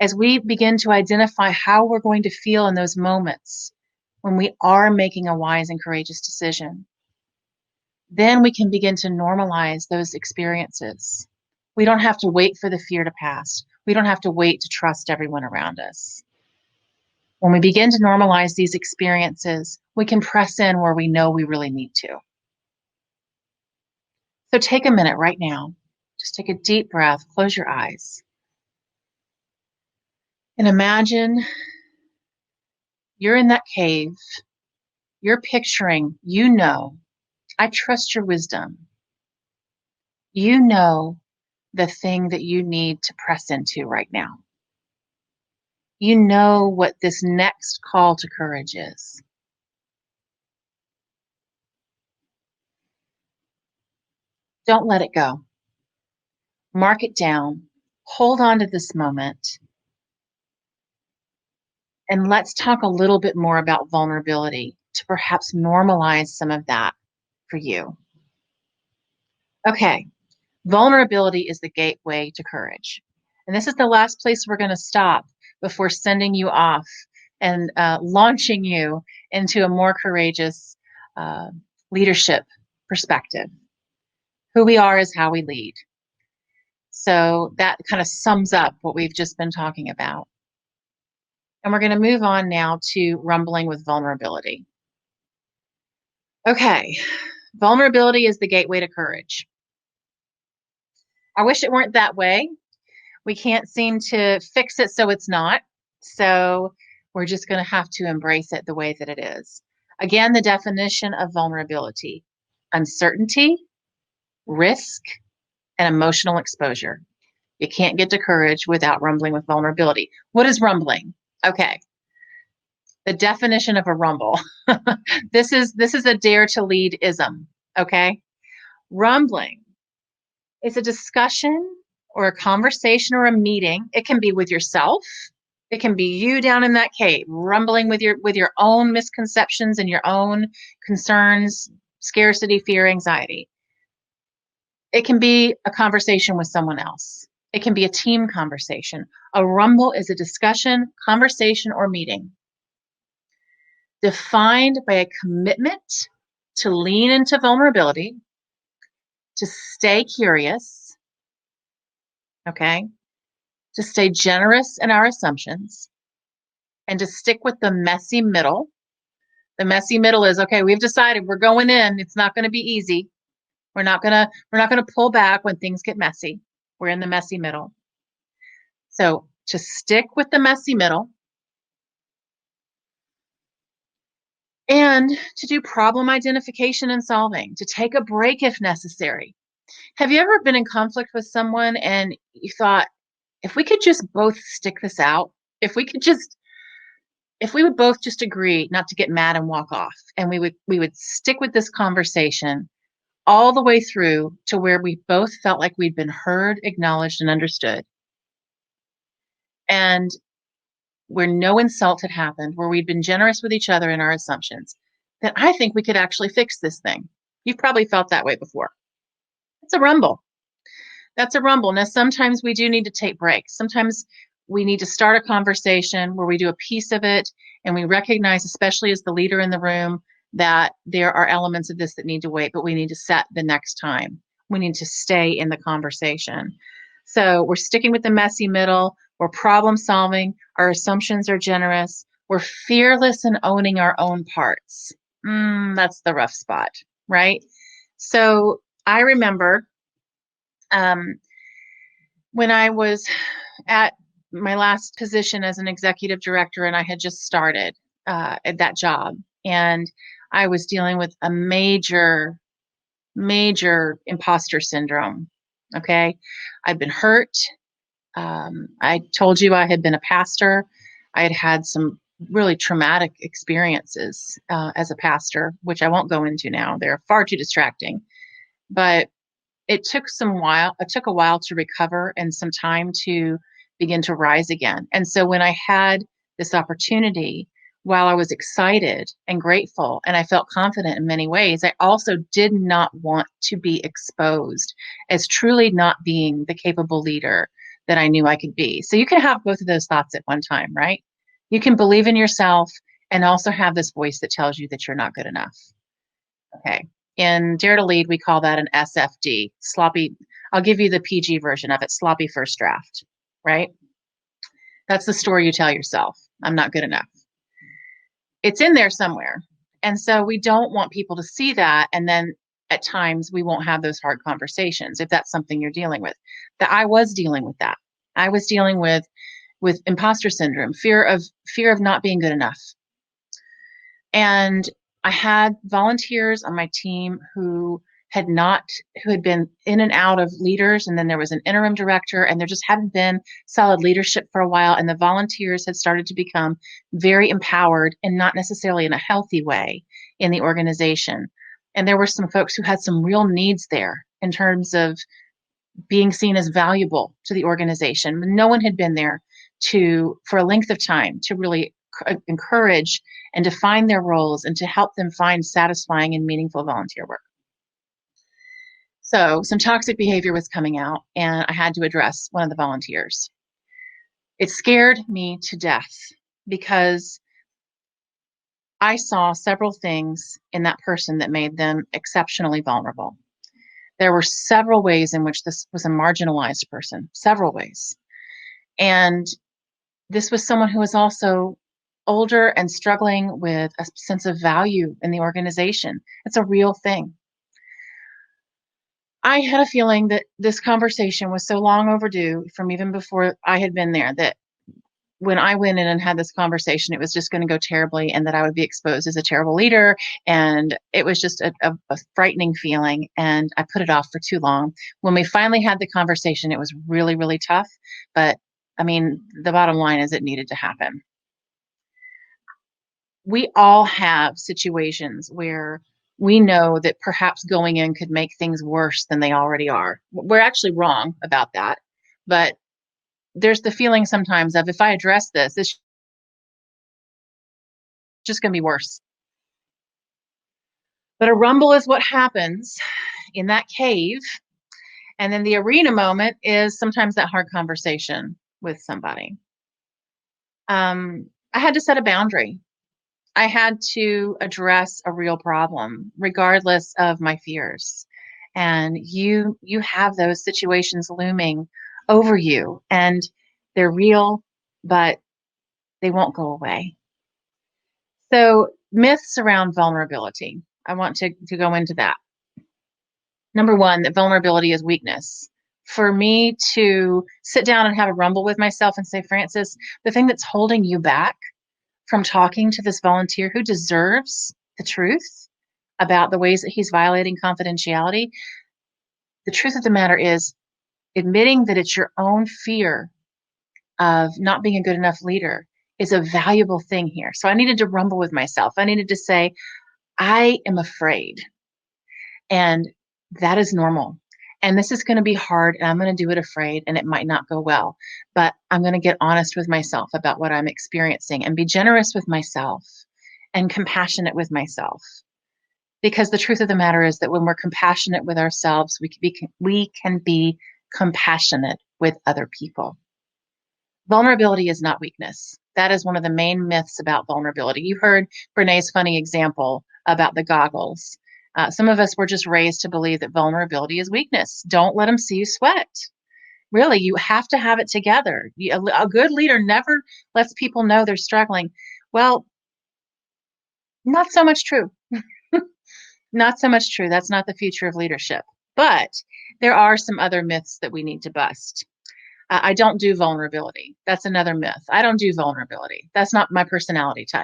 as we begin to identify how we're going to feel in those moments when we are making a wise and courageous decision, then we can begin to normalize those experiences. We don't have to wait for the fear to pass. We don't have to wait to trust everyone around us. When we begin to normalize these experiences, we can press in where we know we really need to. So take a minute right now. Just take a deep breath, close your eyes, and imagine you're in that cave. You're picturing, I trust your wisdom. You know the thing that you need to press into right now. You know what this next call to courage is. Don't let it go. Mark it down. Hold on to this moment. And let's talk a little bit more about vulnerability to perhaps normalize some of that for you. Okay, vulnerability is the gateway to courage. And this is the last place we're going to stop before sending you off and launching you into a more courageous leadership perspective. Who we are is how we lead. So that kind of sums up what we've just been talking about. And we're going to move on now to rumbling with vulnerability. Okay, vulnerability is the gateway to courage. I wish it weren't that way. We can't seem to fix it so it's not. So we're just going to have to embrace it the way that it is. Again, the definition of vulnerability: uncertainty, risk, and emotional exposure. You can't get to courage without rumbling with vulnerability. What is rumbling? Okay. The definition of a rumble. This is a dare to lead ism. Okay. Rumbling is a discussion or a conversation or a meeting. It can be with yourself. It can be you down in that cave, rumbling with your own misconceptions and your own concerns, scarcity, fear, anxiety. It can be a conversation with someone else. It can be a team conversation. A rumble is a discussion, conversation, or meeting defined by a commitment to lean into vulnerability, to stay curious, okay, to stay generous in our assumptions, and to stick with the messy middle. The messy middle is, okay, we've decided we're going in. It's not going to be easy. We're not gonna pull back when things get messy. We're in the messy middle. So to stick with the messy middle and to do problem identification and solving, to take a break if necessary. Have you ever been in conflict with someone and you thought, if we could just both stick this out, if we would both just agree not to get mad and walk off, and we would stick with this conversation all the way through to where we both felt like we'd been heard, acknowledged, and understood, and where no insult had happened, where we'd been generous with each other in our assumptions, then I think we could actually fix this thing. You've probably felt that way before. It's a rumble. That's a rumble. Now, sometimes we do need to take breaks. Sometimes we need to start a conversation where we do a piece of it and we recognize, especially as the leader in the room, that there are elements of this that need to wait, but we need to set the next time. We need to stay in the conversation. So we're sticking with the messy middle. We're problem solving. Our assumptions are generous. We're fearless in owning our own parts. That's the rough spot, right? So I remember when I was at my last position as an executive director and I had just started at that job, and I was dealing with a major imposter syndrome. Okay. I'd been hurt. I told you I had been a pastor. I had had some really traumatic experiences as a pastor, which I won't go into now. They're far too distracting. But it took a while to recover and some time to begin to rise again. And so when I had this opportunity, while I was excited and grateful and I felt confident in many ways, I also did not want to be exposed as truly not being the capable leader that I knew I could be. So you can have both of those thoughts at one time, right? You can believe in yourself and also have this voice that tells you that you're not good enough. Okay. In Dare to Lead, we call that an SFD, sloppy. I'll give you the PG version of it, sloppy first draft, right? That's the story you tell yourself. I'm not good enough. It's in there somewhere. And so we don't want people to see that. And then at times we won't have those hard conversations if that's something you're dealing with. That I was dealing with that. I was dealing with imposter syndrome, fear of not being good enough. And I had volunteers on my team who had been in and out of leaders, and then there was an interim director, and there just hadn't been solid leadership for a while, and the volunteers had started to become very empowered and not necessarily in a healthy way in the organization. And there were some folks who had some real needs there in terms of being seen as valuable to the organization. No one had been there for a length of time to really encourage and define their roles and to help them find satisfying and meaningful volunteer work. So some toxic behavior was coming out, and I had to address one of the volunteers. It scared me to death because I saw several things in that person that made them exceptionally vulnerable. There were several ways in which this was a marginalized person, several ways. And this was someone who was also older and struggling with a sense of value in the organization. It's a real thing. I had a feeling that this conversation was so long overdue from even before I had been there, that when I went in and had this conversation, it was just going to go terribly and that I would be exposed as a terrible leader. And it was just a frightening feeling. And I put it off for too long. When we finally had the conversation, it was really, really tough. But I mean, the bottom line is it needed to happen. We all have situations where we know that perhaps going in could make things worse than they already are. We're actually wrong about that. But there's the feeling sometimes of, if I address this, it's just going to be worse. But a rumble is what happens in that cave. And then the arena moment is sometimes that hard conversation with somebody. I had to set a boundary. I had to address a real problem, regardless of my fears. And you have those situations looming over you, and they're real, but they won't go away. So myths around vulnerability. I want to go into that. Number one, that vulnerability is weakness. For me to sit down and have a rumble with myself and say, Frances, the thing that's holding you back from talking to this volunteer who deserves the truth about the ways that he's violating confidentiality, the truth of the matter is admitting that it's your own fear of not being a good enough leader is a valuable thing here. So I needed to rumble with myself. I needed to say, I am afraid. And that is normal. And this is going to be hard, and I'm going to do it afraid, and it might not go well. But I'm going to get honest with myself about what I'm experiencing and be generous with myself and compassionate with myself. Because the truth of the matter is that when we're compassionate with ourselves, we can be compassionate with other people. Vulnerability is not weakness. That is one of the main myths about vulnerability. You heard Brené's funny example about the goggles. Some of us were just raised to believe that vulnerability is weakness. Don't let them see you sweat. Really, you have to have it together. A good leader never lets people know they're struggling. Well, not so much true. Not so much true. That's not the future of leadership. But there are some other myths that we need to bust. I don't do vulnerability. That's another myth. I don't do vulnerability. That's not my personality type.